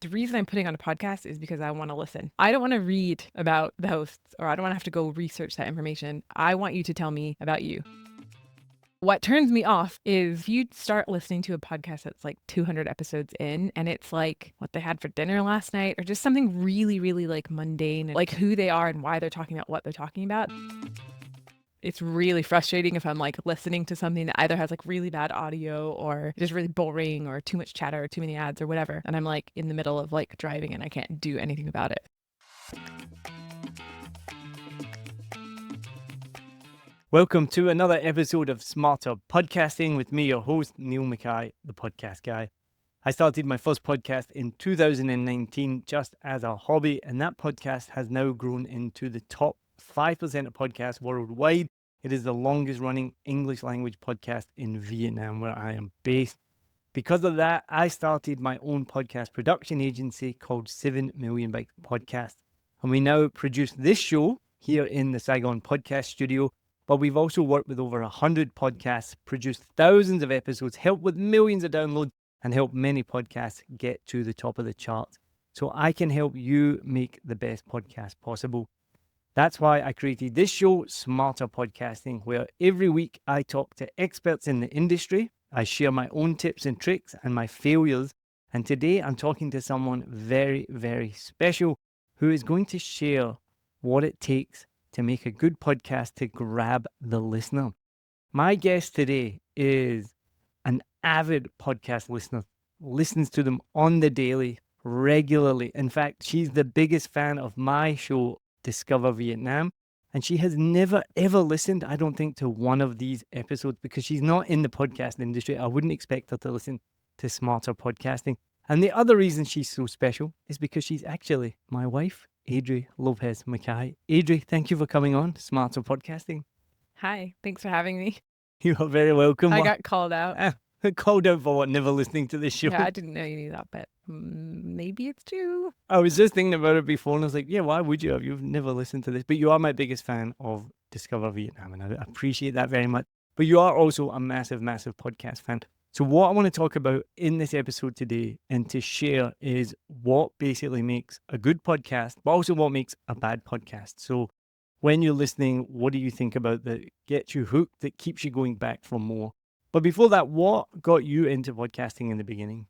The reason I'm putting on a podcast is because I want to listen. I don't want to read about the hosts or I don't want to have to go research that information. I want you to tell me about you. What turns me off is if you start listening to a podcast that's like 200 episodes in and it's like what they had for dinner last night or just something really, really like mundane, like who they are and why they're talking about what they're talking about. It's really frustrating if I'm like listening to something that either has like really bad audio or just really boring or too much chatter or too many ads or whatever. And I'm like in the middle of like driving and I can't do anything about it. Welcome to another episode of Smarter Podcasting with me, your host, Niall Mackay, the podcast guy. I started my first podcast in 2019 just as a hobby, and that podcast has now grown into the top 5% of podcasts worldwide. It is the longest running English language podcast in Vietnam, where I am based. Because of that, I started my own podcast production agency called 7 Million Bytes Podcast. And we now produce this show here in the Saigon Podcast Studio. But we've also worked with over 100 podcasts, produced thousands of episodes, helped with millions of downloads, and helped many podcasts get to the top of the charts. So I can help you make the best podcast possible. That's why I created this show, Smarter Podcasting, where every week I talk to experts in the industry. I share my own tips and tricks and my failures. And today I'm talking to someone very, very special who is going to share what it takes to make a good podcast to grab the listener. My guest today is an avid podcast listener, listens to them on the daily, regularly. In fact, she's the biggest fan of my show, Discover Vietnam. And she has never, ever listened, I don't think, to one of these episodes because she's not in the podcast industry. I wouldn't expect her to listen to Smarter Podcasting. And the other reason she's so special is because she's actually my wife, Adrie Lopez Mackay. Adrie, thank you for coming on Smarter Podcasting. Hi, thanks for having me. You are very welcome. I got called out. Called out for what? Never listening to this show? Yeah, I didn't know you knew that, but maybe it's true. I was just thinking about it before and I was like, yeah, why would you have? You've never listened to this. But you are my biggest fan of Discover Vietnam and I appreciate that very much. But you are also a massive, massive podcast fan. So what I want to talk about in this episode today and to share is what basically makes a good podcast, but also what makes a bad podcast. So when you're listening, what do you think about that gets you hooked, that keeps you going back for more? But before that, what got you into podcasting in the beginning?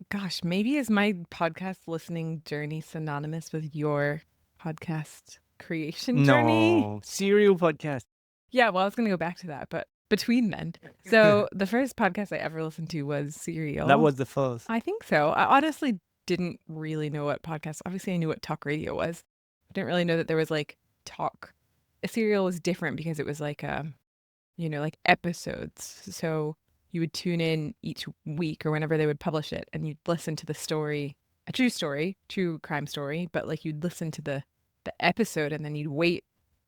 Gosh, maybe is my podcast listening journey synonymous with your podcast creation journey? No, serial podcast. Yeah, well, I was going to go back to that, but between then. So the first podcast I ever listened to was Serial. That was the first. I think so. I honestly didn't really know what podcast. Obviously, I knew what talk radio was. I didn't really know that there was like talk. A Serial was different because it was like like episodes. So you would tune in each week or whenever they would publish it, and you'd listen to the story, a true crime story, but like you'd listen to the episode and then you'd wait.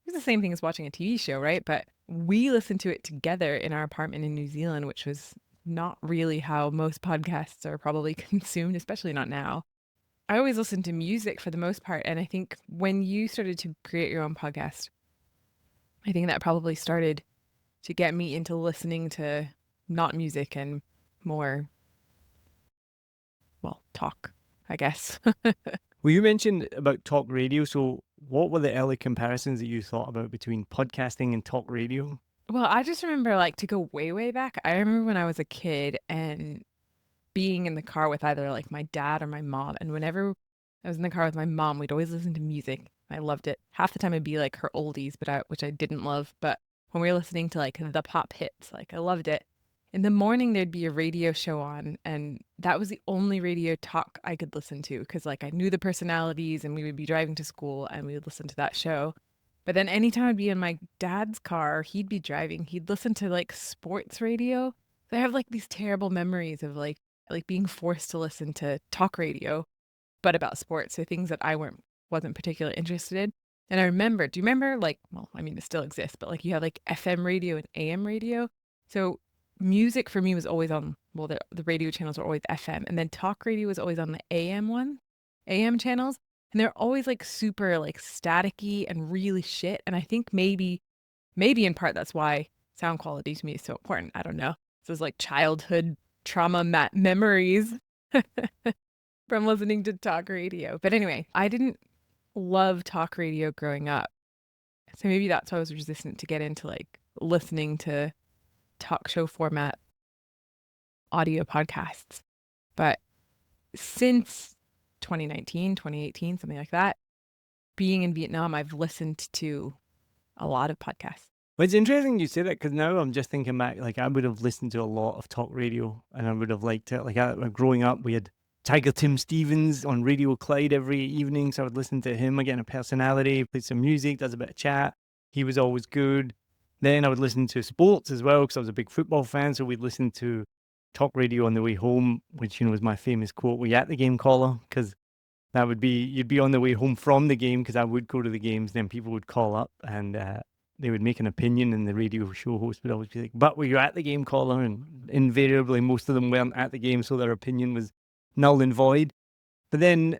It's the same thing as watching a TV show, right? But we listened to it together in our apartment in New Zealand, which was not really how most podcasts are probably consumed, especially not now. I always listened to music for the most part. And I think when you started to create your own podcast, I think that probably started to get me into listening to not music and more, well, talk, I guess. Well, you mentioned about talk radio. So what were the early comparisons that you thought about between podcasting and talk radio? Well, I just remember like to go way, way back. I remember when I was a kid and being in the car with either like my dad or my mom. And whenever I was in the car with my mom, we'd always listen to music. I loved it. Half the time it'd be like her oldies, which I didn't love. But when we were listening to like the pop hits, like I loved it. In the morning, there'd be a radio show on, and that was the only radio talk I could listen to because, like, I knew the personalities, and we would be driving to school, and we would listen to that show. But then anytime I'd be in my dad's car, he'd be driving, he'd listen to like sports radio. So I have like these terrible memories of like being forced to listen to talk radio, but about sports, so things that I wasn't particularly interested in. And I remember, do you remember like, well, I mean, it still exists, but like you have like FM radio and AM radio. So music for me was always on, well, the radio channels were always FM, and then talk radio was always on the AM channels, and they're always like super like staticky and really shit. And I think maybe in part that's why sound quality to me is so important. I don't know. So it's like childhood trauma memories. from listening to talk radio. But anyway, I didn't love talk radio growing up. So maybe that's why I was resistant to get into like listening to talk show format audio podcasts. But since 2019, 2018, something like that, being in Vietnam, I've listened to a lot of podcasts. Well, it's interesting you say that because now I'm just thinking back, like I would have listened to a lot of talk radio and I would have liked it. Like growing up, we had Tiger Tim Stevens on Radio Clyde every evening. So I would listen to him, again, a personality, played some music, does a bit of chat. He was always good. Then I would listen to sports as well because I was a big football fan. So we'd listen to talk radio on the way home, which, was my famous quote, "We at the game caller," because that would be, you'd be on the way home from the game because I would go to the games. Then people would call up and they would make an opinion and the radio show host would always be like, "But were you at the game, caller?" And invariably, most of them weren't at the game, so their opinion was null and void. But then,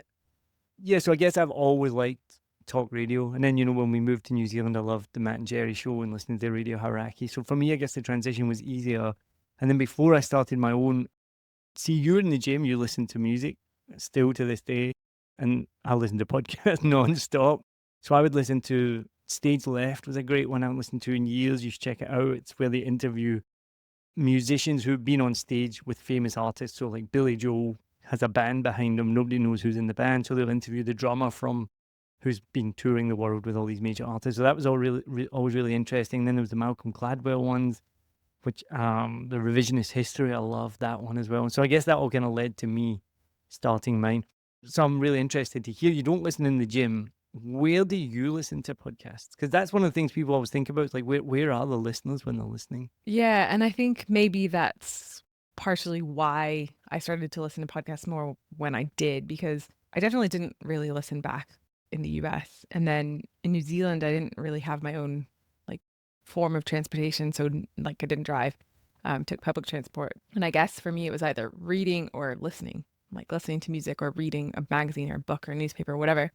yeah, so I guess I've always liked talk radio. And then, when we moved to New Zealand, I loved the Matt and Jerry show and listening to Radio Hauraki. So for me, I guess the transition was easier. And then before I started my own, see, you're in the gym, you listen to music still to this day. And I listen to podcasts non-stop. So I would listen to Stage Left was a great one I haven't listened to in years. You should check it out. It's where they interview musicians who've been on stage with famous artists. So like Billy Joel has a band behind him. Nobody knows who's in the band. So they'll interview the drummer from who's been touring the world with all these major artists. So that was always really interesting. Then there was the Malcolm Gladwell ones, which the Revisionist History, I love that one as well. And so I guess that all kind of led to me starting mine. So I'm really interested to hear, you don't listen in the gym. Where do you listen to podcasts? Because that's one of the things people always think about. It's like, where are the listeners when they're listening? Yeah, and I think maybe that's partially why I started to listen to podcasts more when I did, because I definitely didn't really listen back in the US. And then in New Zealand, I didn't really have my own like form of transportation. So like I didn't drive, took public transport. And I guess for me, it was either reading or listening, like listening to music or reading a magazine or a book or a newspaper or whatever.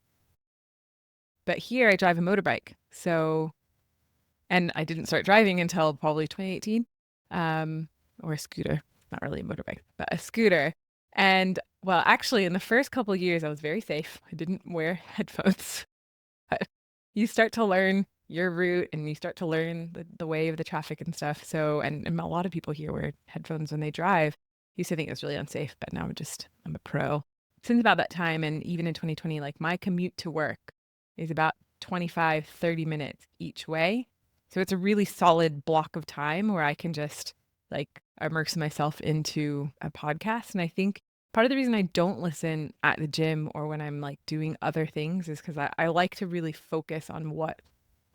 But here I drive a motorbike. So, and I didn't start driving until probably 2018, or a scooter, not really a motorbike, but a scooter. And well, actually, in the first couple of years, I was very safe. I didn't wear headphones. But you start to learn your route and you start to learn the way of the traffic and stuff. So, and a lot of people here wear headphones when they drive. Used to think it was really unsafe, but now I'm a pro. Since about that time, and even in 2020, like my commute to work is about 25, 30 minutes each way. So it's a really solid block of time where I can just like immerse myself into a podcast. And I think part of the reason I don't listen at the gym or when I'm like doing other things is because I like to really focus on what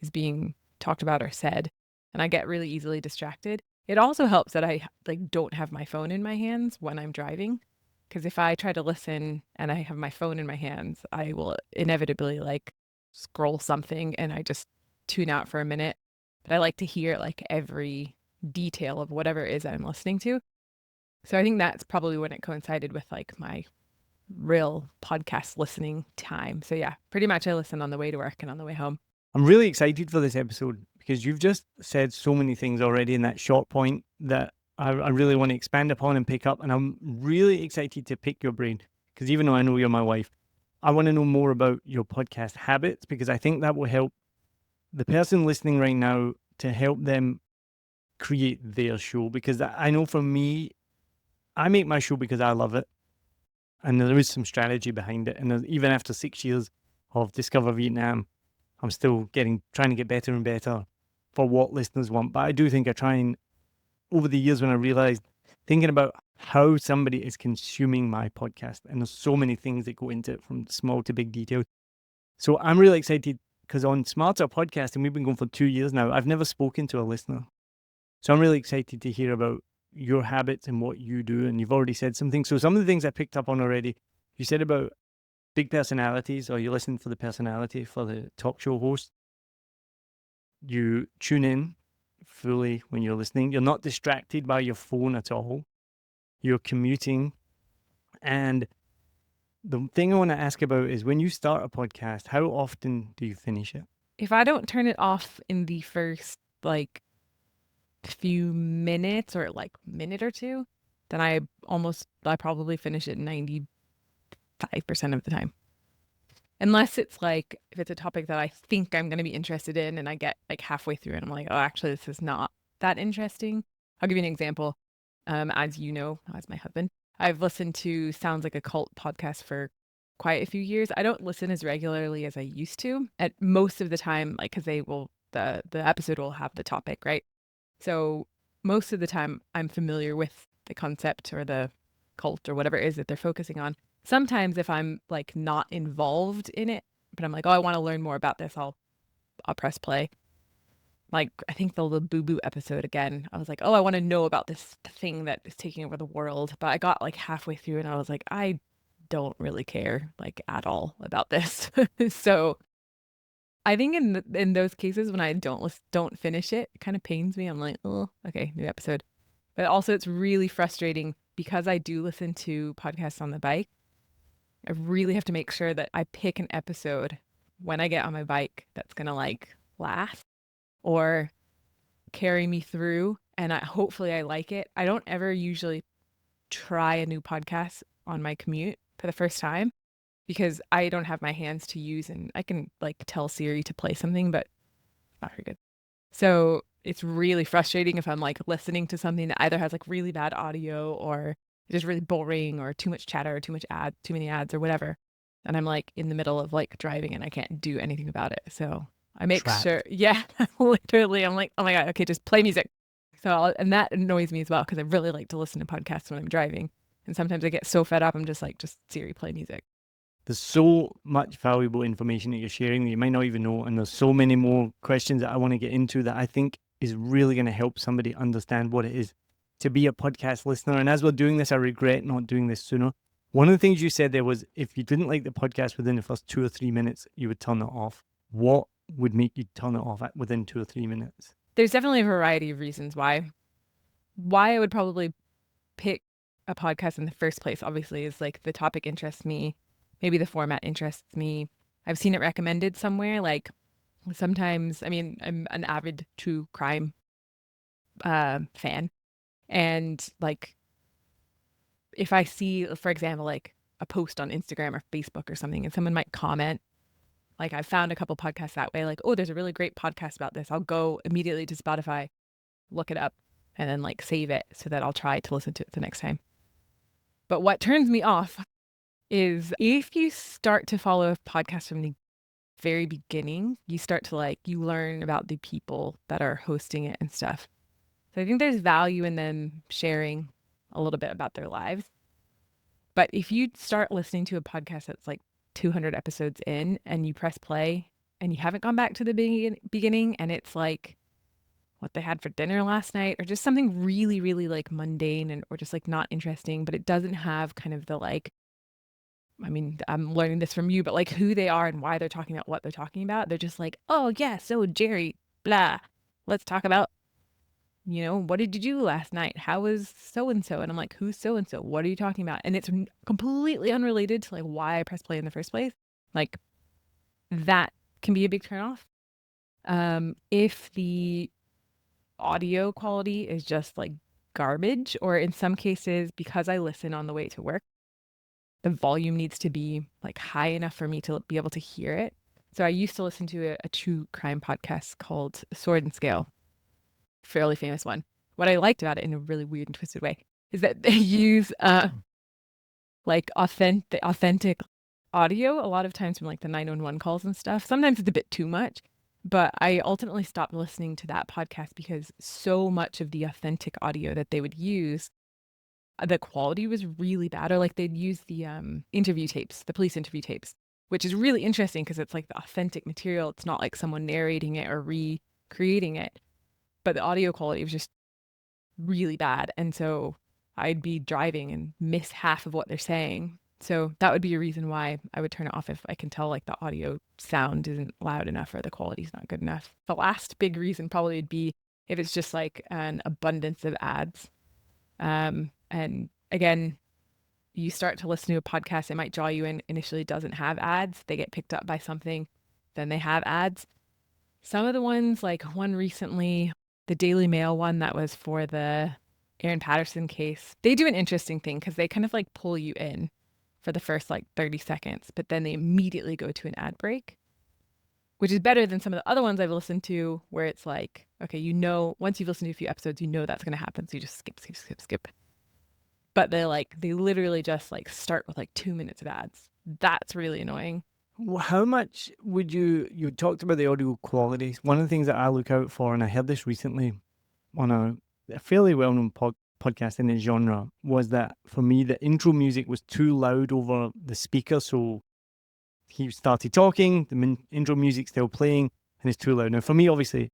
is being talked about or said. And I get really easily distracted. It also helps that I like don't have my phone in my hands when I'm driving. Because if I try to listen and I have my phone in my hands, I will inevitably like scroll something and I just tune out for a minute. But I like to hear like every detail of whatever it is I'm listening to. So I think that's probably when it coincided with like my real podcast listening time. So yeah, pretty much I listen on the way to work and on the way home. I'm really excited for this episode because you've just said so many things already in that short point that I really want to expand upon and pick up. And I'm really excited to pick your brain because even though I know you're my wife, I want to know more about your podcast habits because I think that will help the person listening right now to help them create their show. Because I know for me, I make my show because I love it. And there is some strategy behind it. And even after 6 years of Discover Vietnam, I'm still trying to get better and better for what listeners want. But I do think I try and, over the years when I realized, thinking about how somebody is consuming my podcast, and there's so many things that go into it from small to big details. So I'm really excited because on Smarter Podcasting, we've been going for 2 years now. I've never spoken to a listener. So I'm really excited to hear about your habits and what you do. And you've already said some things. So some of the things I picked up on already, you said about big personalities, or you listen for the personality for the talk show host. You tune in fully when you're listening. You're not distracted by your phone at all. You're commuting. And the thing I want to ask about is when you start a podcast, how often do you finish it? If I don't turn it off in the first like few minutes or like minute or two, then I probably finish it 90% 5% of the time. Unless it's like, if it's a topic that I think I'm going to be interested in and I get like halfway through and I'm like, oh, actually, this is not that interesting. I'll give you an example. As you know, as my husband, I've listened to Sounds Like a Cult podcast for quite a few years. I don't listen as regularly as I used to. At most of the time, like, because the episode will have the topic, right? So most of the time, I'm familiar with the concept or the cult or whatever it is that they're focusing on. Sometimes if I'm like not involved in it, but I'm like, oh, I want to learn more about this, I'll press play. Like, I think the Boo Boo episode again, I was like, oh, I want to know about this thing that is taking over the world. But I got like halfway through and I was like, I don't really care like at all about this. So I think in those cases when I don't finish it, it kind of pains me. I'm like, oh, okay, new episode. But also it's really frustrating because I do listen to podcasts on the bike. I really have to make sure that I pick an episode when I get on my bike that's gonna like last or carry me through, and hopefully I like it. I don't ever usually try a new podcast on my commute for the first time because I don't have my hands to use, and I can like tell Siri to play something, but not very good. So it's really frustrating if I'm like listening to something that either has like really bad audio or it's just really boring or too much chatter or too many ads or whatever. And I'm like in the middle of like driving and I can't do anything about it. So I make Trapped. sure, yeah, literally, I'm like, oh my God, okay, just play music. And that annoys me as well because I really like to listen to podcasts when I'm driving. And sometimes I get so fed up, I'm just like, just Siri, play music. There's so much valuable information that you're sharing that you might not even know. And there's so many more questions that I want to get into that I think is really going to help somebody understand what it is to be a podcast listener. And as we're doing this, I regret not doing this sooner. One of the things you said there was if you didn't like the podcast within the first 2 or 3 minutes, you would turn it off. What would make you turn it off within 2 or 3 minutes? There's definitely a variety of reasons why. Why I would probably pick a podcast in the first place, obviously, is like the topic interests me. Maybe the format interests me. I've seen it recommended somewhere. Like sometimes, I mean, I'm an avid true crime fan. And like if I see, for example, like a post on Instagram or Facebook or something, and someone might comment, like I've found a couple podcasts that way, like, oh, there's a really great podcast about this. I'll go immediately to Spotify, look it up, and then like save it so that I'll try to listen to it the next time. But what turns me off is if you start to follow a podcast from the very beginning, you start to like, you learn about the people that are hosting it and stuff. So I think there's value in them sharing a little bit about their lives. But if you start listening to a podcast that's like 200 episodes in and you press play and you haven't gone back to the beginning and it's like what they had for dinner last night or just something really, really like mundane or just like not interesting, but it doesn't have kind of the like, I mean, I'm learning this from you, but like who they are and why they're talking about what they're talking about. They're just like, oh, yeah, so Jerry, blah, let's talk about, what did you do last night? How was so and so? And I'm like, who's so and so? What are you talking about? And it's completely unrelated to like why I press play in the first place. Like that can be a big turnoff. If the audio quality is just like garbage, or in some cases, because I listen on the way to work, the volume needs to be like high enough for me to be able to hear it. So I used to listen to a true crime podcast called Sword and Scale, fairly famous one. What I liked about it in a really weird and twisted way is that they use like authentic audio a lot of times from like the 911 calls and stuff. Sometimes it's a bit too much, but I ultimately stopped listening to that podcast because so much of the authentic audio that they would use, the quality was really bad. Or like they'd use the interview tapes, the police interview tapes, which is really interesting because it's like the authentic material. It's not like someone narrating it or recreating it, but the audio quality was just really bad. And so I'd be driving and miss half of what they're saying. So that would be a reason why I would turn it off if I can tell like the audio sound isn't loud enough or the quality's not good enough. The last big reason probably would be if it's just like an abundance of ads. And again, you start to listen to a podcast, it might draw you in. Initially, it doesn't have ads. They get picked up by something, then they have ads. Some of the ones, like one recently, the Daily Mail one that was for the Aaron Patterson case, they do an interesting thing because they kind of like pull you in for the first like 30 seconds, but then they immediately go to an ad break, which is better than some of the other ones I've listened to where it's like, okay, you know, once you've listened to a few episodes, you know that's going to happen. So you just skip, skip, skip, skip. But they literally just like start with like 2 minutes of ads. That's really annoying. How much would you talked about the audio quality. One of the things that I look out for, and I heard this recently on a fairly well-known podcast in the genre, was that for me, the intro music was too loud over the speaker. So he started talking, the intro music still playing, and it's too loud. Now, for me, obviously,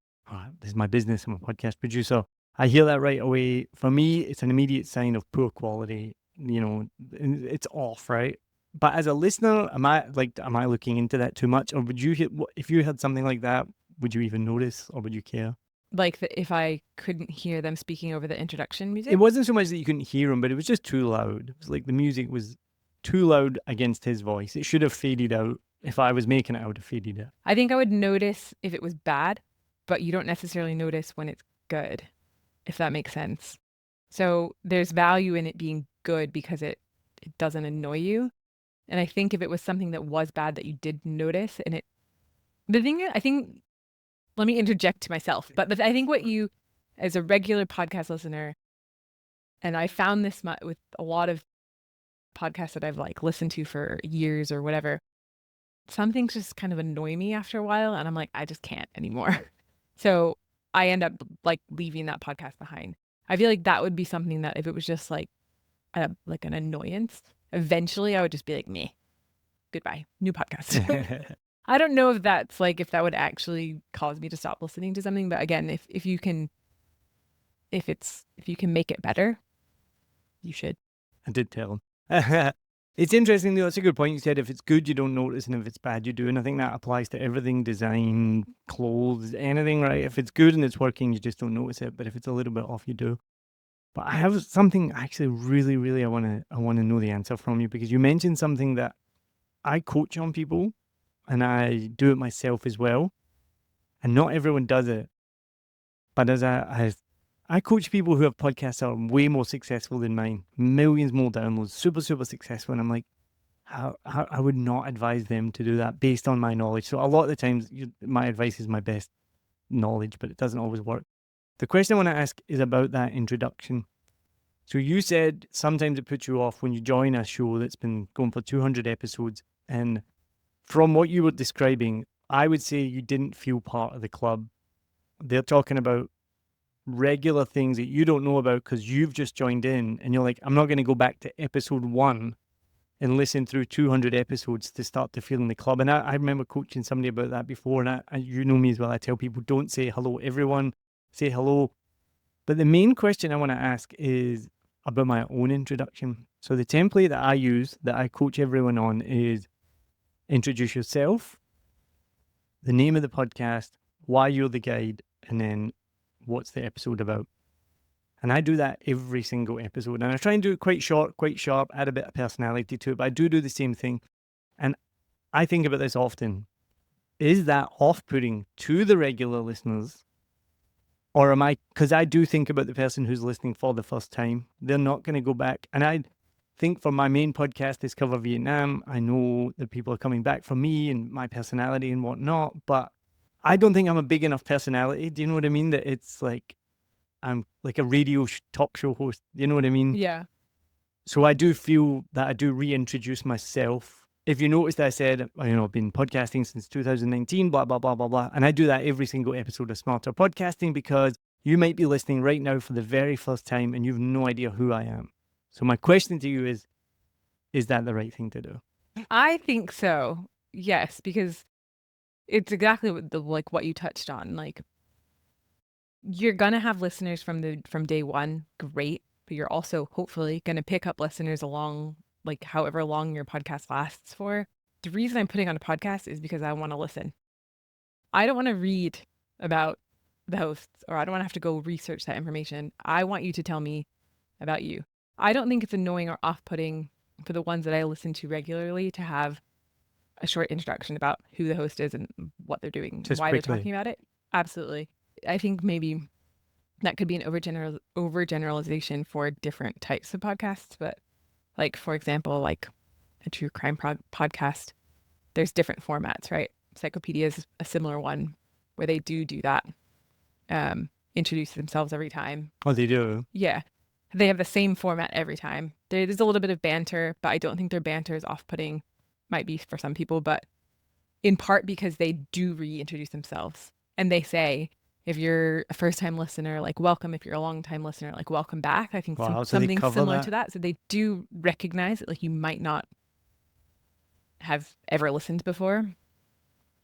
this is my business. I'm a podcast producer. I hear that right away. For me, it's an immediate sign of poor quality. You know, it's off, right? But as a listener, am I looking into that too much, or would you if you had something like that, would you even notice, or would you care? Like if I couldn't hear them speaking over the introduction music? It wasn't so much that you couldn't hear him, but it was just too loud. It was like the music was too loud against his voice. It should have faded out. If I was making it, I would have faded out. I think I would notice if it was bad, but you don't necessarily notice when it's good, if that makes sense. So there's value in it being good because it doesn't annoy you. And I think if it was something that was bad that you did notice, and the thing is, I think, let me interject to myself, but I think what you, as a regular podcast listener, and I found this with a lot of podcasts that I've like listened to for years or whatever, some things just kind of annoy me after a while, and I'm like, I just can't anymore. So I end up like leaving that podcast behind. I feel like that would be something that if it was just like an annoyance, eventually I would just be like, me, goodbye, new podcast. I don't know if that's like, if that would actually cause me to stop listening to something. But again, if you can make it better, you should. I did tell him. It's interesting though. It's a good point. You said if it's good, you don't notice, and if it's bad, you do. And I think that applies to everything: design, clothes, anything, right? If it's good and it's working, you just don't notice it. But if it's a little bit off, you do. But I have something actually really, really I want to know the answer from you, because you mentioned something that I coach on people, and I do it myself as well. And not everyone does it. But as I coach people who have podcasts that are way more successful than mine, millions more downloads, super, super successful. And I'm like, how I would not advise them to do that based on my knowledge. So a lot of the times, my advice is my best knowledge, but it doesn't always work. The question I want to ask is about that introduction. So you said sometimes it puts you off when you join a show that's been going for 200 episodes. And from what you were describing, I would say you didn't feel part of the club. They're talking about regular things that you don't know about because you've just joined in, and you're like, I'm not going to go back to episode 1 and listen through 200 episodes to start to feel in the club. And I remember coaching somebody about that before, and you know me as well. I tell people, don't say hello everyone, say hello. But the main question I want to ask is about my own introduction. So the template that I use, that I coach everyone on, is introduce yourself, the name of the podcast, why you're the guide, and then what's the episode about. And I do that every single episode. And I try and do it quite short, quite sharp, add a bit of personality to it, but I do the same thing. And I think about this often. Is that off-putting to the regular listeners? Or am I, because I do think about the person who's listening for the first time. They're not going to go back. And I think for my main podcast, Discover Vietnam, I know that people are coming back for me and my personality and whatnot, but I don't think I'm a big enough personality. Do you know what I mean? That it's like, I'm like a radio talk show host. You know what I mean? Yeah. So I do feel that I do reintroduce myself. If you noticed, I said, I've been podcasting since 2019, blah, blah, blah, blah, blah. And I do that every single episode of Smarter Podcasting, because you might be listening right now for the very first time and you have no idea who I am. So my question to you is that the right thing to do? I think so. Yes, because it's exactly what you touched on. Like, you're gonna have listeners from day one, great, but you're also hopefully gonna pick up listeners along like however long your podcast lasts for. The reason I'm putting on a podcast is because I want to listen. I don't want to read about the hosts, or I don't want to have to go research that information. I want you to tell me about you. I don't think it's annoying or off-putting for the ones that I listen to regularly to have a short introduction about who the host is and what they're doing, Just why quickly. they're talking about it. Absolutely. I think maybe that could be an overgeneralization for different types of podcasts. But like, for example, like a true crime podcast, there's different formats, right? Psychopedia is a similar one where they do that, introduce themselves every time. Oh, they do. Yeah. They have the same format every time. There's a little bit of banter, but I don't think their banter is off-putting. Might be for some people, but in part because they do reintroduce themselves. And they say, if you're a first-time listener, like welcome. If you're a long-time listener, like welcome back. I think Wow, so they something cover similar that. to that. So they do recognize that like you might not have ever listened before.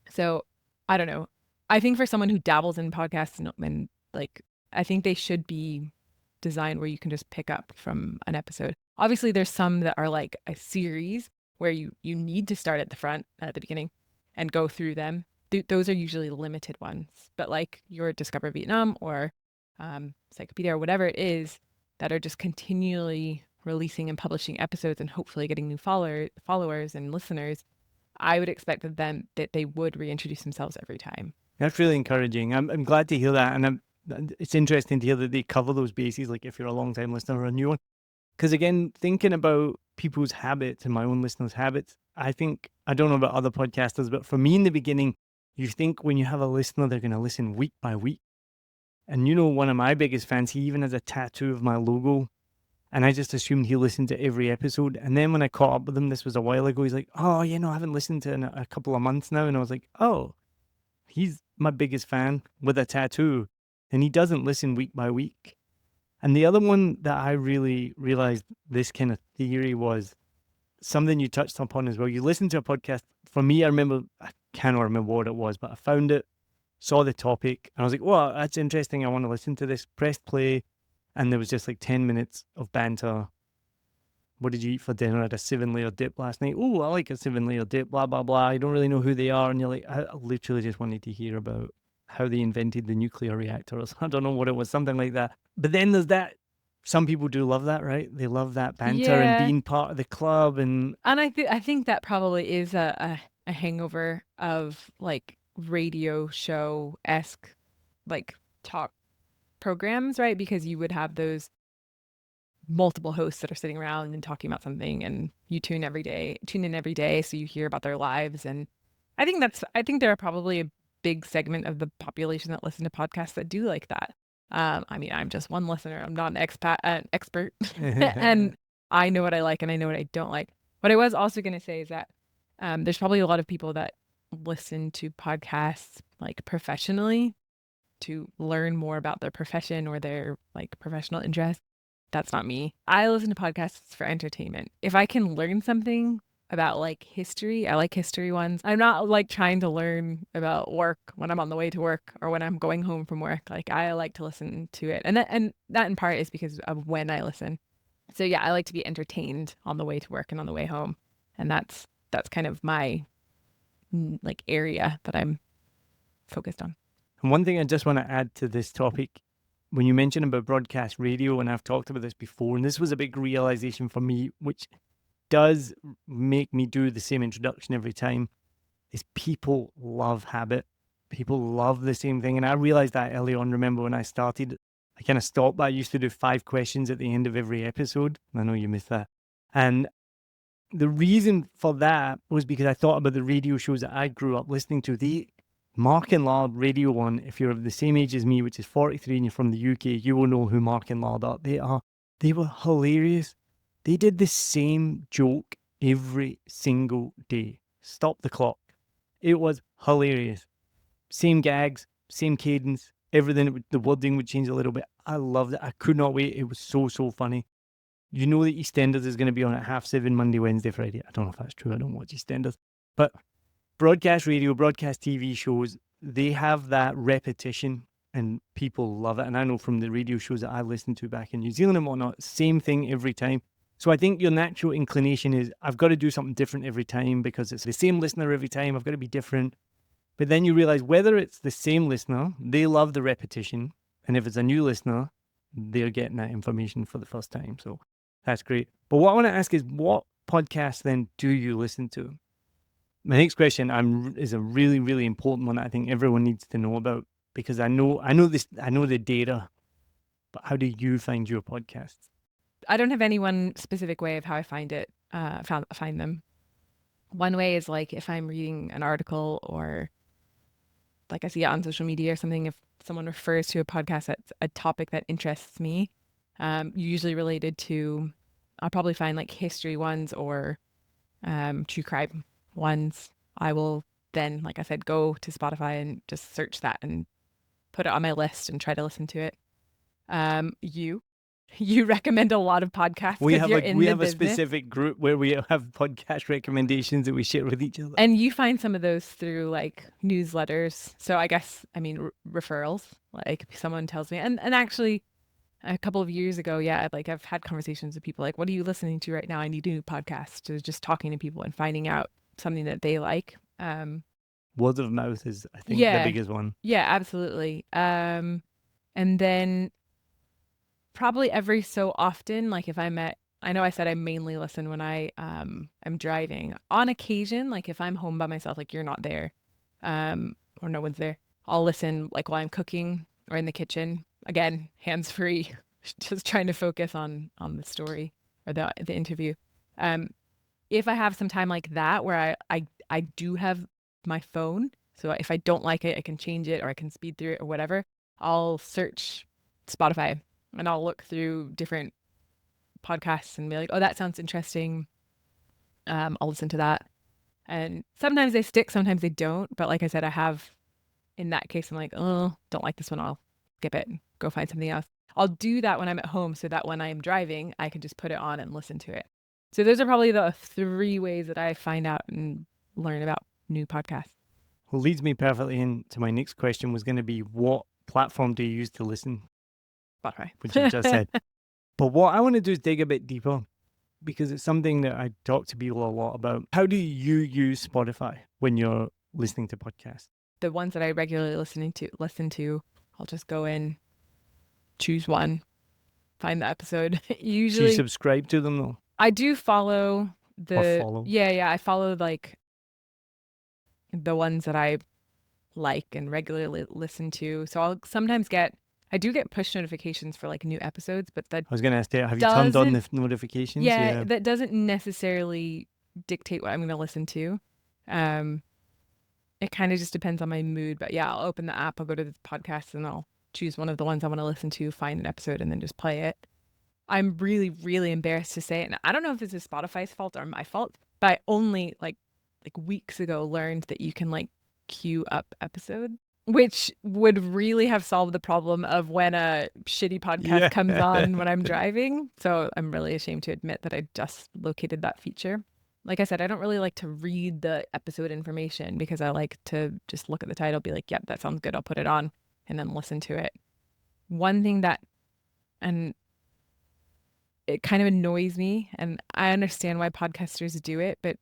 So I don't know. I think for someone who dabbles in podcasts and like, I think they should be designed where you can just pick up from an episode. Obviously, there's some that are like a series where you need to start at the front at the beginning and go through them. Those are usually limited ones, but like your Discover Vietnam or Psychopedia or whatever it is that are just continually releasing and publishing episodes and hopefully getting new followers and listeners. I would expect that they would reintroduce themselves every time. That's really encouraging. I'm glad to hear that, and it's interesting to hear that they cover those bases. Like if you're a long time listener or a new one, because again, thinking about people's habits and my own listeners' habits, I think I don't know about other podcasters, but for me in the beginning, you think when you have a listener, they're going to listen week by week. And one of my biggest fans, he even has a tattoo of my logo. And I just assumed he listened to every episode. And then when I caught up with him, this was a while ago, he's like, oh, I haven't listened to it in a couple of months now. And I was like, oh, he's my biggest fan with a tattoo. And he doesn't listen week by week. And the other one that I really realized this kind of theory was something you touched upon as well. You listen to a podcast. For me, I cannot remember what it was, but I found it, saw the topic, and I was like, well, that's interesting. I want to listen to this. Pressed play. And there was just like 10 minutes of banter. What did you eat for dinner? I had a 7-layer dip last night. Oh, I like a 7-layer dip, blah, blah, blah. You don't really know who they are. And you're like, I literally just wanted to hear about how they invented the nuclear reactors. I don't know what it was, something like that. But then there's that. Some people do love that, right? They love that banter and Yeah. being part of the club. And I think that probably is a hangover of like radio show esque like talk programs, right? Because you would have those multiple hosts that are sitting around and talking about something, and you tune in every day, so you hear about their lives. And I think there are probably a big segment of the population that listen to podcasts that do like that. I mean, I'm just one listener. I'm not an expert, and I know what I like and I know what I don't like. What I was also going to say is that there's probably a lot of people that listen to podcasts like professionally to learn more about their profession or their like professional interest. That's not me. I listen to podcasts for entertainment. If I can learn something about like history, I like history ones. I'm not like trying to learn about work when I'm on the way to work or when I'm going home from work. Like I like to listen to it. And that in part is because of when I listen. So yeah, I like to be entertained on the way to work and on the way home. And that's kind of my like area that I'm focused on. And one thing I just want to add to this topic, when you mentioned about broadcast radio, and I've talked about this before, and this was a big realization for me, which does make me do the same introduction every time, is people love habit. People love the same thing. And I realized that early on. Remember when I started, I kind of stopped. I used to do 5 questions at the end of every episode. I know you missed that. And the reason for that was because I thought about the radio shows that I grew up listening to. The Mark and Lard Radio One, if you're of the same age as me, which is 43 and you're from the UK, you will know who Mark and Lard are. They were hilarious. They did the same joke every single day. Stop the clock. It was hilarious. Same gags, same cadence, everything. The wording would change a little bit. I loved it. I could not wait. It was so, so funny. You know that EastEnders is going to be on at 7:30 Monday, Wednesday, Friday. I don't know if that's true. I don't watch EastEnders. But broadcast radio, broadcast TV shows, they have that repetition and people love it. And I know from the radio shows that I listened to back in New Zealand and whatnot, same thing every time. So I think your natural inclination is, I've got to do something different every time because it's the same listener every time. I've got to be different. But then you realize whether it's the same listener, they love the repetition. And if it's a new listener, they're getting that information for the first time. So that's great. But what I want to ask is, what podcasts then do you listen to? My next question is a really, really important one that I think everyone needs to know about, because I know the data, but how do you find your podcasts? I don't have any one specific way of how I find them. One way is like if I'm reading an article or like I see it on social media or something, if someone refers to a podcast that's a topic that interests me, usually related to, I'll probably find like history ones or true crime ones. I will then, like I said, go to Spotify and just search that and put it on my list and try to listen to it. You, you recommend a lot of podcasts because you're in we the have a business. specific group where we have podcast recommendations that we share with each other. And you find some of those through like newsletters. So I guess, I mean, referrals, like someone tells me, and actually a couple of years ago, yeah, like I've had conversations with people like, what are you listening to right now? I need a new podcast. To just talking to people and finding out something that they like. Word of mouth is, I think, the Yeah, biggest one. yeah, absolutely. And then probably every so often, like if I'm at, I know I said I mainly listen when I am driving. On occasion, like if I'm home by myself, like you're not there, or no one's there, I'll listen like while I'm cooking or in the kitchen. Again, hands free, just trying to focus on the story or the interview. Um, if I have some time like that where I do have my phone, so if I don't like it, I can change it or I can speed through it or whatever. I'll search Spotify and I'll look through different podcasts and be like, oh, that sounds interesting. I'll listen to that. And sometimes they stick, sometimes they don't. But like I said, I have in that case, I'm like, oh, don't like this one. I'll skip it and go find something else. I'll do that when I'm at home so that when I'm driving, I can just put it on and listen to it. So those are probably the three ways that I find out and learn about new podcasts. Well, leads me perfectly into my next question was going to be, what platform do you use to listen? Spotify. Which you just said. But what I want to do is dig a bit deeper because it's something that I talk to people a lot about. How do you use Spotify when you're listening to podcasts? The ones that I regularly listen to, I'll just go in, choose one, find the episode. Do you Usually subscribe to them though? I do follow Or follow? yeah, I follow like the ones that I like and regularly listen to. So I'll sometimes I do get push notifications for like new episodes, but that I was going to ask you, have you turned on doesn't, the notifications? yeah, Yeah. that doesn't necessarily dictate what I'm going to listen to. Um, it kind of just depends on my mood, but yeah, I'll open the app, I'll go to the podcast and I'll choose one of the ones I want to listen to, find an episode and then just play it. I'm really, really embarrassed to say it. And I don't know if this is Spotify's fault or my fault, but I only like weeks ago learned that you can like queue up episodes, which would really have solved the problem of when a shitty podcast comes on when I'm driving. So I'm really ashamed to admit that I just located that feature. Like I said, I don't really like to read the episode information because I like to just look at the title, be like, yep, that sounds good. I'll put it on and then listen to it. One thing that, and it kind of annoys me, and I understand why podcasters do it, but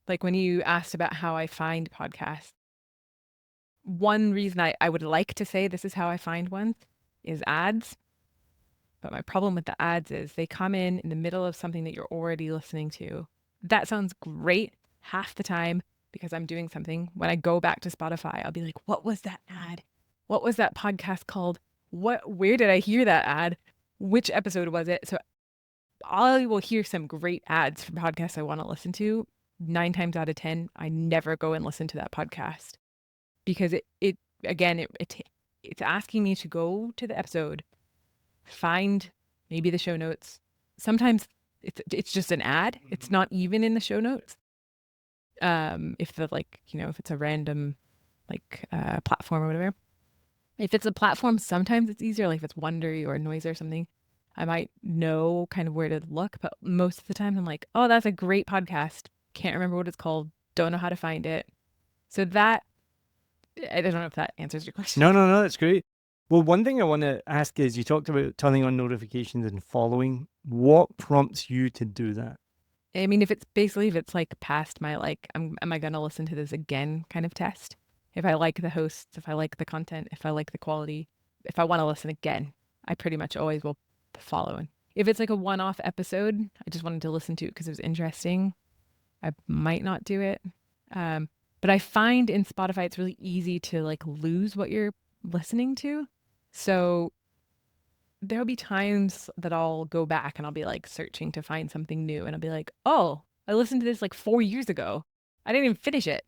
like when you asked about how I find podcasts, one reason I would like to say this is how I find one is ads. But my problem with the ads is they come in the middle of something that you're already listening to. That sounds great half the time because I'm doing something. When I go back to Spotify, I'll be like, what was that ad? What was that podcast called? Where did I hear that ad? Which episode was it? So I will hear some great ads for podcasts I want to listen to. 9 times out of 10, I never go and listen to that podcast because it again, it's asking me to go to the episode, find maybe the show notes. Sometimes it's just an ad. It's not even in the show notes. If the like, if it's a random like platform or whatever. If it's a platform, sometimes it's easier. Like if it's Wondery or Noise or something, I might know kind of where to look. But most of the time, I'm like, oh, that's a great podcast. Can't remember what it's called. Don't know how to find it. So that, I don't know if that answers your question. No, that's great. Well, one thing I want to ask is, you talked about turning on notifications and following. What prompts you to do that? I mean, if it's like past my like, am I going to listen to this again kind of test? If I like the hosts, if I like the content, if I like the quality, if I want to listen again, I pretty much always will follow. And if it's like a one-off episode, I just wanted to listen to it because it was interesting, I might not do it. But I find in Spotify, it's really easy to like lose what you're listening to. So there'll be times that I'll go back and I'll be like searching to find something new and I'll be like, oh, I listened to this like 4 years ago. I didn't even finish it.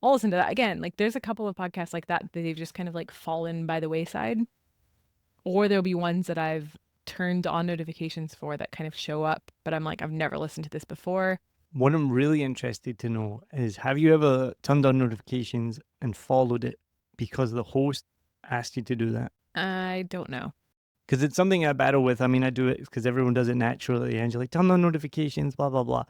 I'll listen to that again. Like there's a couple of podcasts like that they've just kind of like fallen by the wayside. Or there'll be ones that I've turned on notifications for that kind of show up, but I'm like, I've never listened to this before. What I'm really interested to know is, have you ever turned on notifications and followed it because the host asked you to do that? I don't know. Because it's something I battle with. I mean, I do it because everyone does it naturally. And you're like, turn on notifications, blah, blah, blah.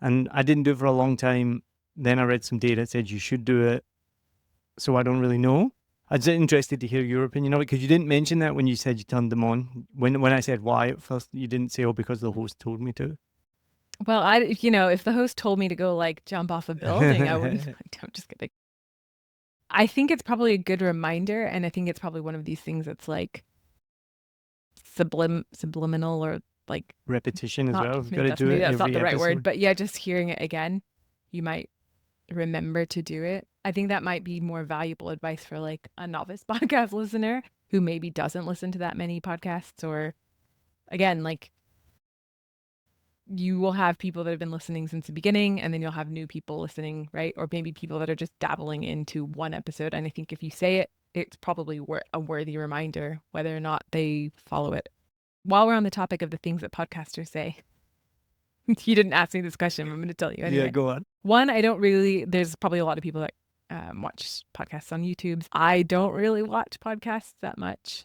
And I didn't do it for a long time. Then I read some data that said you should do it. So I don't really know. I'm just interested to hear your opinion of it, because you didn't mention that when you said you turned them on. When I said why at first, you didn't say, oh, because the host told me to. Well, if the host told me to go like jump off a building, I wouldn't. I'm just kidding. I think it's probably a good reminder, and I think it's probably one of these things that's like subliminal or like Repetition as well. You've got to that's, do maybe it that's not every the right word, episode. but yeah, just hearing it again, you might remember to do it. I think that might be more valuable advice for like a novice podcast listener who maybe doesn't listen to that many podcasts, or again, like you will have people that have been listening since the beginning, and then you'll have new people listening, right? Or maybe people that are just dabbling into one episode. And I think if you say it, it's probably a worthy reminder whether or not they follow it. While we're on the topic of the things that podcasters say, you didn't ask me this question, but I'm going to tell you anyway. Yeah, go on. One, there's probably a lot of people that watch podcasts on YouTube. I don't really watch podcasts that much.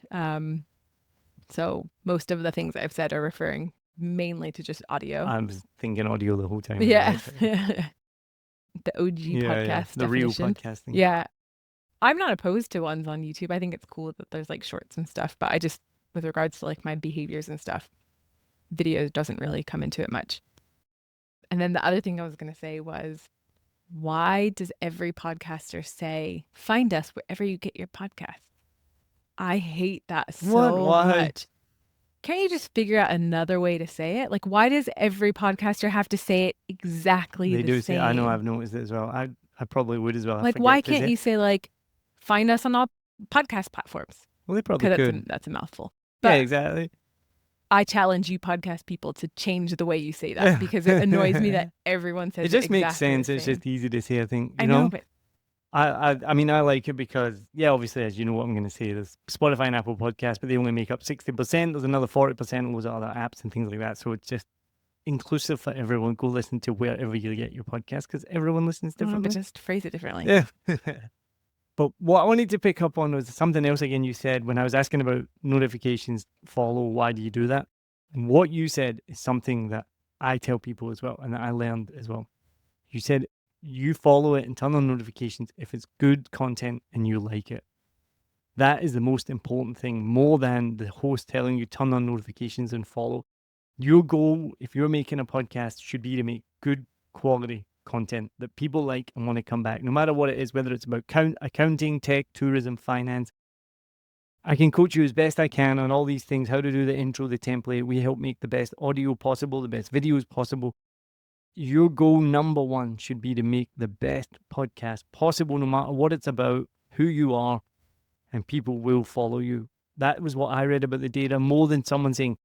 So most of the things I've said are referring mainly to just audio. I was thinking audio the whole time. Yeah. The OG podcast the real definition. podcasting. Yeah. I'm not opposed to ones on YouTube. I think it's cool that there's like shorts and stuff, but I just, with regards to like my behaviors and stuff, video doesn't really come into it much. And then the other thing I was going to say was, why does every podcaster say, find us wherever you get your podcasts? I hate that so much. Can't you just figure out another way to say it? Like, why does every podcaster have to say it exactly the same? They do say, I know, I've noticed it as well. I probably would as well. Like, why can't you say, like, find us on all podcast platforms? Well, they probably could. That's a mouthful. But yeah, exactly. I challenge you podcast people to change the way you say that, because it annoys me that everyone says it. It just makes sense. It's just easy to say, I think. I know, but I mean, I like it because, yeah, obviously, as you know what I'm going to say, there's Spotify and Apple Podcasts, but they only make up 60%. There's another 40% loads of other apps and things like that. So it's just inclusive for everyone. Go listen to wherever you get your podcast, because everyone listens differently. But just phrase it differently. Yeah. But what I wanted to pick up on was something else again you said when I was asking about notifications, follow, why do you do that? And what you said is something that I tell people as well, and that I learned as well. You said you follow it and turn on notifications if it's good content and you like it. That is the most important thing, more than the host telling you turn on notifications and follow. Your goal, if you're making a podcast, should be to make good quality content that people like and want to come back, no matter what it is, whether it's about accounting, tech, tourism, finance. I can coach you as best I can on all these things, how to do the intro, the template. We help make the best audio possible, the best videos possible. Your goal number one should be to make the best podcast possible, no matter what it's about, who you are, and people will follow you. That was what I read about the data, more than someone saying,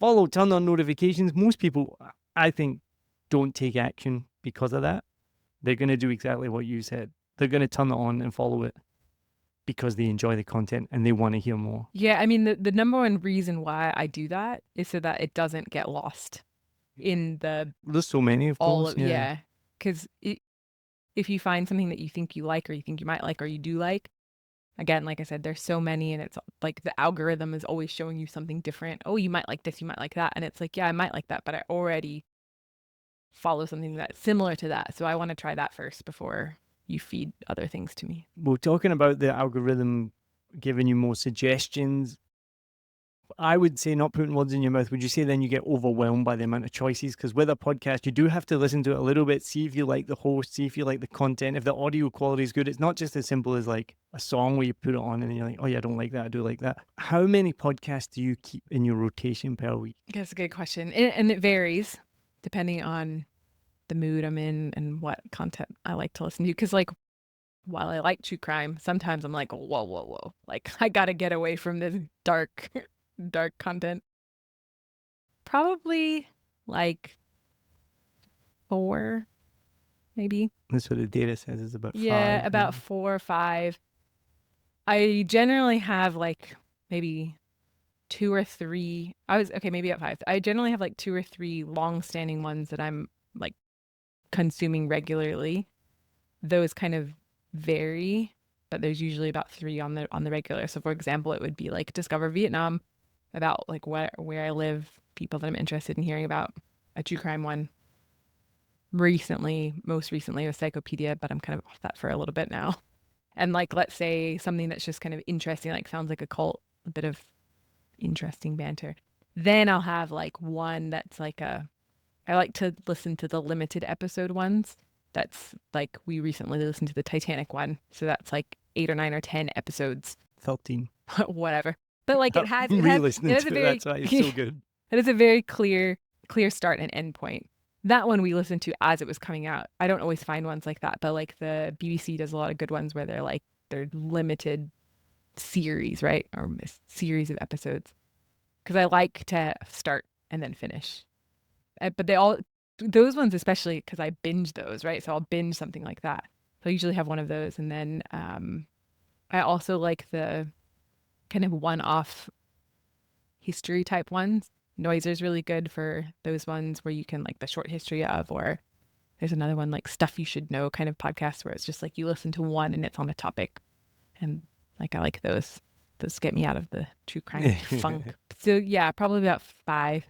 follow, turn on notifications. Most people, I think, don't take action because of that. They're going to do exactly what you said. They're going to turn it on and follow it because they enjoy the content and they want to hear more. Yeah, I mean, the number one reason why I do that is so that it doesn't get lost in the... There's so many, of course. Yeah, because if you find something that you think you like, or you think you might like, or you do like, again, like I said, there's so many, and it's like the algorithm is always showing you something different. Oh, you might like this, you might like that. And it's like, yeah, I might like that, but I already follow something that's similar to that. So I want to try that first before you feed other things to me. We're talking about the algorithm giving you more suggestions. I would say, not putting words in your mouth, would you say then you get overwhelmed by the amount of choices? Because with a podcast, you do have to listen to it a little bit, see if you like the host, see if you like the content, if the audio quality is good. It's not just as simple as like a song where you put it on and you're like, oh yeah, I don't like that, I do like that. How many podcasts do you keep in your rotation per week? That's a good question. And it varies depending on the mood I'm in and what content I like to listen to. Because like, while I like true crime, sometimes I'm like, whoa. Like, I got to get away from this dark content. Probably like 4, maybe. That's what the data says is about Yeah, 5. about 4 or 5. I generally have like maybe 2 or 3. Maybe at 5. I generally have like 2 or 3 long-standing ones that I'm like consuming regularly. Those kind of vary, but there's usually about 3 on the regular. So for example, it would be like Discover Vietnam, about like where I live, people that I'm interested in hearing about. A true crime one. Most recently was Psychopedia, but I'm kind of off that for a little bit now. And like let's say something that's just kind of interesting, like sounds like a cult, a bit of interesting banter. Then I'll have like one that's like I like to listen to the limited episode ones. That's like we recently listened to the Titanic one. So that's like 8 or 9 or 10 episodes, 13. whatever. But like it has I'm it has re-listening it has a to it. very That's why it's so good. it is a very clear start and end point. That one we listened to as it was coming out. I don't always find ones like that, but like the BBC does a lot of good ones where they're limited series, right? Or a series of episodes. Because I like to start and then finish. But those ones especially because I binge those, right? So I'll binge something like that. So I usually have one of those, and then I also like the kind of one-off history type ones. Noiser's really good for those ones where you can like the short history of, or there's another one like Stuff You Should Know kind of podcast where it's just like you listen to one and it's on a topic, and like I like those. Those get me out of the true crime funk. So yeah, probably about 5.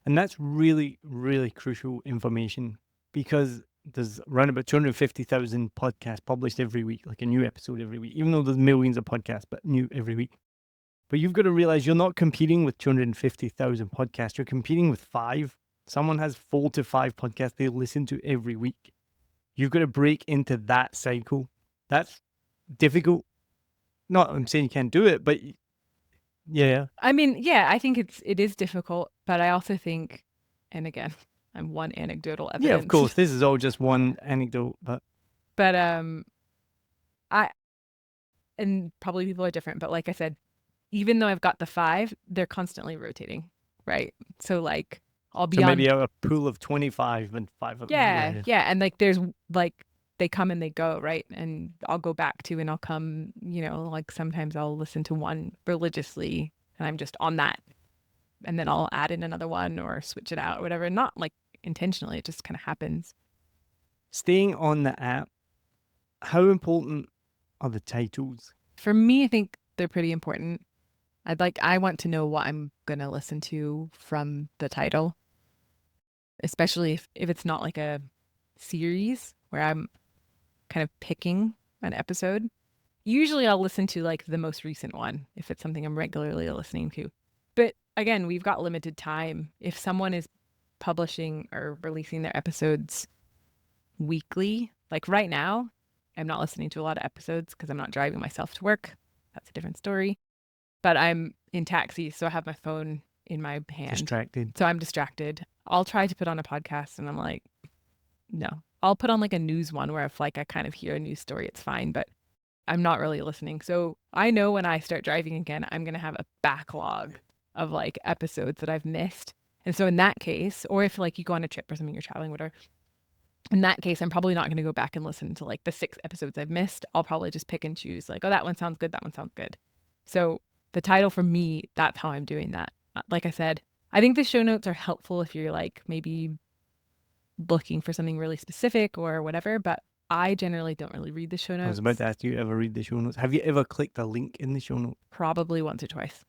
And that's really, really crucial information because there's around about 250,000 podcasts published every week, like a new episode every week, even though there's millions of podcasts, but new every week. But you've got to realize you're not competing with 250,000 podcasts. You're competing with 5. Someone has 4 to 5 podcasts they listen to every week. You've got to break into that cycle. That's difficult. Not I'm saying you can't do it, but yeah. I mean, yeah, I think it is difficult, but I also think, and again, I'm one anecdotal evidence. Yeah, of course. This is all just one anecdote, but I and probably people are different, but like I said, even though I've got the 5, they're constantly rotating, right? So like I'll be so on maybe a pool of 25 and 5 of them. yeah, and like there's like they come and they go, right? And I'll go back to and I'll come, like sometimes I'll listen to one religiously and I'm just on that. And then I'll add in another one or switch it out or whatever. Not like intentionally, it just kind of happens. Staying on the app, how important are the titles? For me, I think they're pretty important. I want to know what I'm going to listen to from the title, especially if it's not like a series where I'm kind of picking an episode. Usually I'll listen to like the most recent one if it's something I'm regularly listening to. But again, we've got limited time. If someone is publishing or releasing their episodes weekly, like right now, I'm not listening to a lot of episodes because I'm not driving myself to work. That's a different story. But I'm in taxi, so I have my phone in my hand. Distracted. So I'm distracted. I'll try to put on a podcast and I'm like, no. I'll put on like a news one where if like I kind of hear a news story, it's fine, but I'm not really listening. So I know when I start driving again, I'm going to have a backlog of like episodes that I've missed. And so in that case, or if like you go on a trip or something, you're traveling, whatever, in that case, I'm probably not going to go back and listen to like the 6 episodes I've missed. I'll probably just pick and choose like, oh, that one sounds good. That one sounds good. So the title for me, that's how I'm doing that. Like I said, I think the show notes are helpful if you're like maybe looking for something really specific or whatever, but I generally don't really read the show notes. I was about to ask you, ever read the show notes? Have you ever clicked a link in the show notes? Probably once or twice.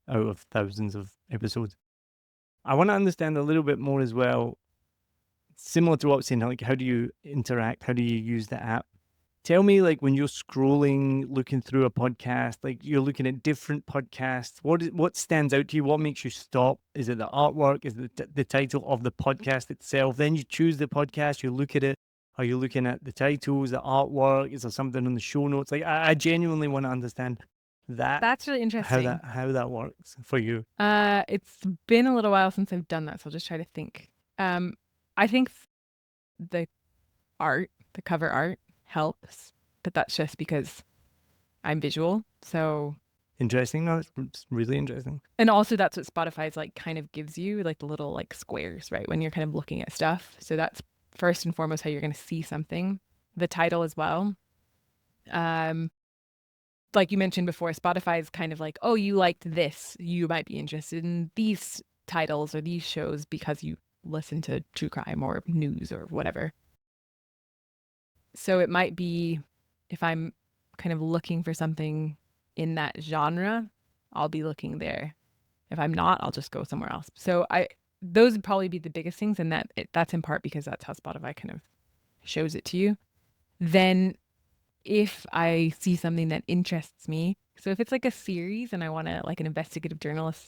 Out of thousands of episodes. I want to understand a little bit more as well, similar to what I was saying, like how do you interact? How do you use the app? Tell me, like when you're scrolling, looking through a podcast, like you're looking at different podcasts, what stands out to you? What makes you stop? Is it the artwork? Is it the title of the podcast itself? Then you choose the podcast, you look at it. Are you looking at the titles, the artwork? Is there something in the show notes? Like I genuinely want to understand that. That's really interesting. How that works for you. It's been a little while since I've done that, so I'll just try to think. I think the cover art helps, but that's just because I'm visual. So interesting. No, it's really interesting. And also that's what Spotify's like kind of gives you, like the little like squares, right? When you're kind of looking at stuff. So that's first and foremost how you're going to see something, the title as well. Like you mentioned before, Spotify is kind of like, oh, you liked this, you might be interested in these titles or these shows because you listen to true crime or news or whatever. So it might be, if I'm kind of looking for something in that genre, I'll be looking there. If I'm not, I'll just go somewhere else. So those would probably be the biggest things, and that's in part because that's how Spotify kind of shows it to you. Then if I see something that interests me, so if it's like a series and I want to like an investigative journalism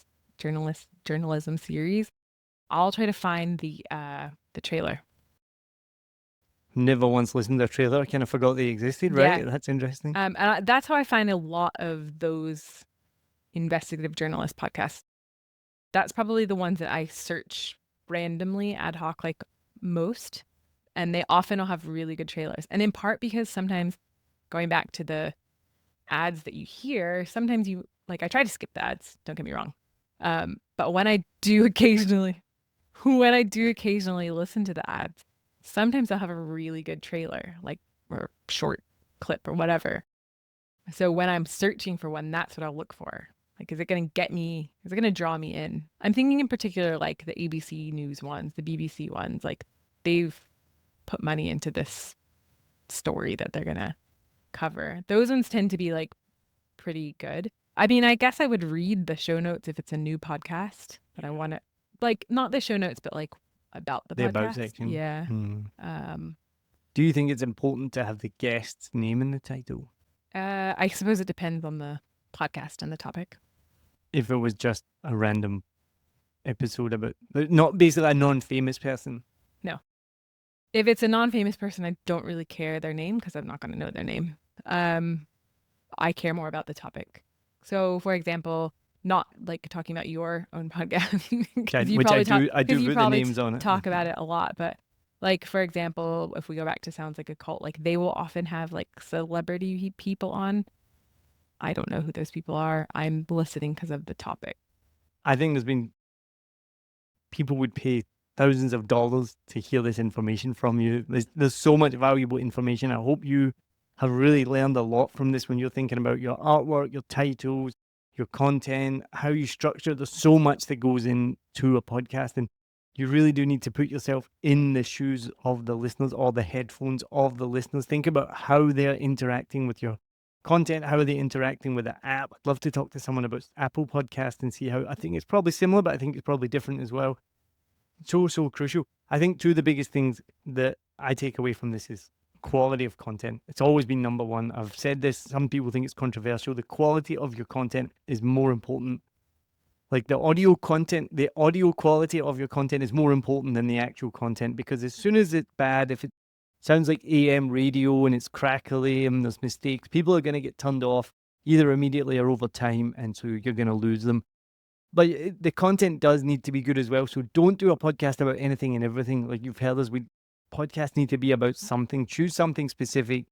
series, I'll try to find the trailer. Never once listened to a trailer. I kind of forgot they existed, Yeah. right? That's interesting. That's how I find a lot of those investigative journalist podcasts. That's probably the ones that I search randomly ad hoc like most, and they often will have really good trailers. And in part because sometimes, going back to the ads that you hear, sometimes you like, I try to skip the ads, don't get me wrong. But when I do occasionally listen to the ads, sometimes they'll have a really good trailer, like, or short clip or whatever. So when I'm searching for one, that's what I'll look for. Like, is it going to get me? Is it going to draw me in? I'm thinking in particular, like the ABC News ones, the BBC ones, like they've put money into this story that they're going to cover. Those ones tend to be like pretty good. I mean, I guess I would read the show notes if it's a new podcast, but I want to, like, not the show notes, but like about the The about podcast. section. Yeah. Do you think it's important to have the guest's name in the title? I suppose it depends on the podcast and the topic. If it was just a random episode about, not basically a non-famous person. No. If it's a non-famous person, I don't really care their name because I'm not going to know their name. I care more about the topic. So, for example, not like talking about your own podcast, I do put the names on it. Talk about it a lot, but like, for example, if we go back to Sounds Like a Cult, like they will often have like celebrity people on. I don't know who those people are. I'm listening because of the topic. I think there's been people would pay thousands of dollars to hear this information from you. There's so much valuable information. I hope you have really learned a lot from this when you're thinking about your artwork, your titles, your content, how you structure. There's so much that goes into a podcast, and you really do need to put yourself in the shoes of the listeners or the headphones of the listeners. Think about how they're interacting with your content, how are they interacting with the app. I'd love to talk to someone about Apple Podcast and see how, I think it's probably similar, but I think it's probably different as well. So crucial. I think two of the biggest things that I take away from this is quality of content. It's always been number one. I've said this, some people think it's controversial. The quality of your content is more important. Like the audio content, the audio quality of your content is more important than the actual content, because as soon as it's bad, if it sounds like AM radio and it's crackly and there's mistakes, people are going to get turned off either immediately or over time, and so you're going to lose them. But the content does need to be good as well. So don't do a podcast about anything and everything. Like you've heard us, podcasts need to be about something. Choose something specific.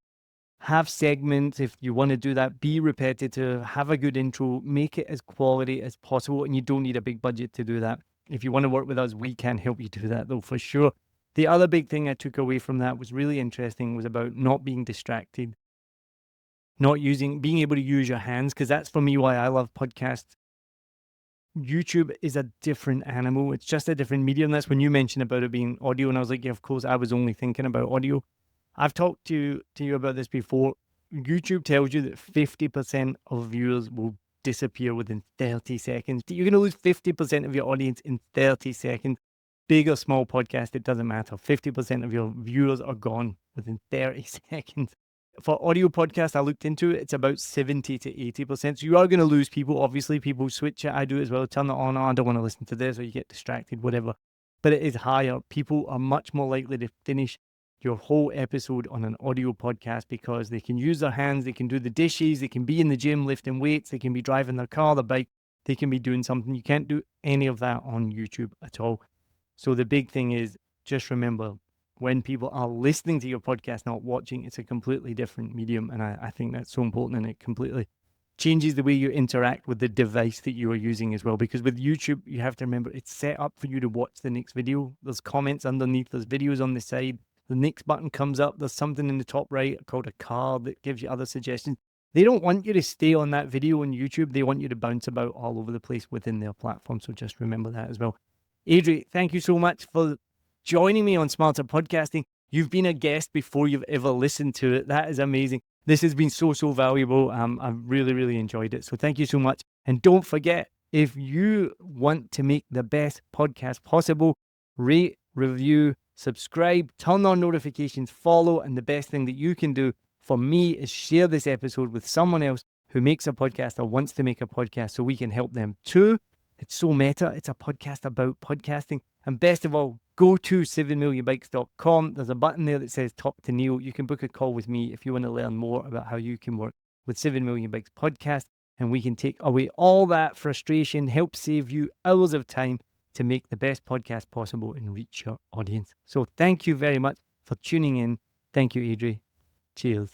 Have segments if you want to do that. Be repetitive. Have a good intro. Make it as quality as possible. And you don't need a big budget to do that. If you want to work with us, we can help you do that, though, for sure. The other big thing I took away from that was really interesting, was about not being distracted. Being able to use your hands, because that's for me why I love podcasts. YouTube is a different animal. It's just a different medium. That's when you mentioned about it being audio, and I was like, yeah, of course, I was only thinking about audio. I've talked to you about this before. YouTube tells you that 50% of viewers will disappear within 30 seconds. You're going to lose 50% of your audience in 30 seconds. Big or small podcast, it doesn't matter. 50% of your viewers are gone within 30 seconds. For audio podcasts, I looked into it, it's about 70 to 80%. So you are going to lose people. Obviously, people switch it. I do it as well. Turn it on. Oh, I don't want to listen to this, or you get distracted, whatever. But it is higher. People are much more likely to finish your whole episode on an audio podcast because they can use their hands, they can do the dishes, they can be in the gym lifting weights, they can be driving their car, their bike, they can be doing something. You can't do any of that on YouTube at all. So the big thing is, just remember, when people are listening to your podcast, not watching, it's a completely different medium. And I think that's so important, and it completely changes the way you interact with the device that you are using as well. Because with YouTube, you have to remember it's set up for you to watch the next video. There's comments underneath, there's videos on the side. The next button comes up, there's something in the top right called a card that gives you other suggestions. They don't want you to stay on that video on YouTube. They want you to bounce about all over the place within their platform. So just remember that as well. Adrie, thank you so much for joining me on Smarter Podcasting. You've been a guest before you've ever listened to it. That is amazing. This has been so valuable. I've really, really enjoyed it. So thank you so much. And don't forget, if you want to make the best podcast possible, rate, review, subscribe, turn on notifications, follow. And the best thing that you can do for me is share this episode with someone else who makes a podcast or wants to make a podcast so we can help them too. It's so meta. It's a podcast about podcasting. And best of all, go to 7millionbikes.com. There's a button there that says Talk to Neil. You can book a call with me if you want to learn more about how you can work with 7 Million Bikes podcast. And we can take away all that frustration, help save you hours of time to make the best podcast possible and reach your audience. So thank you very much for tuning in. Thank you, Adrie. Cheers.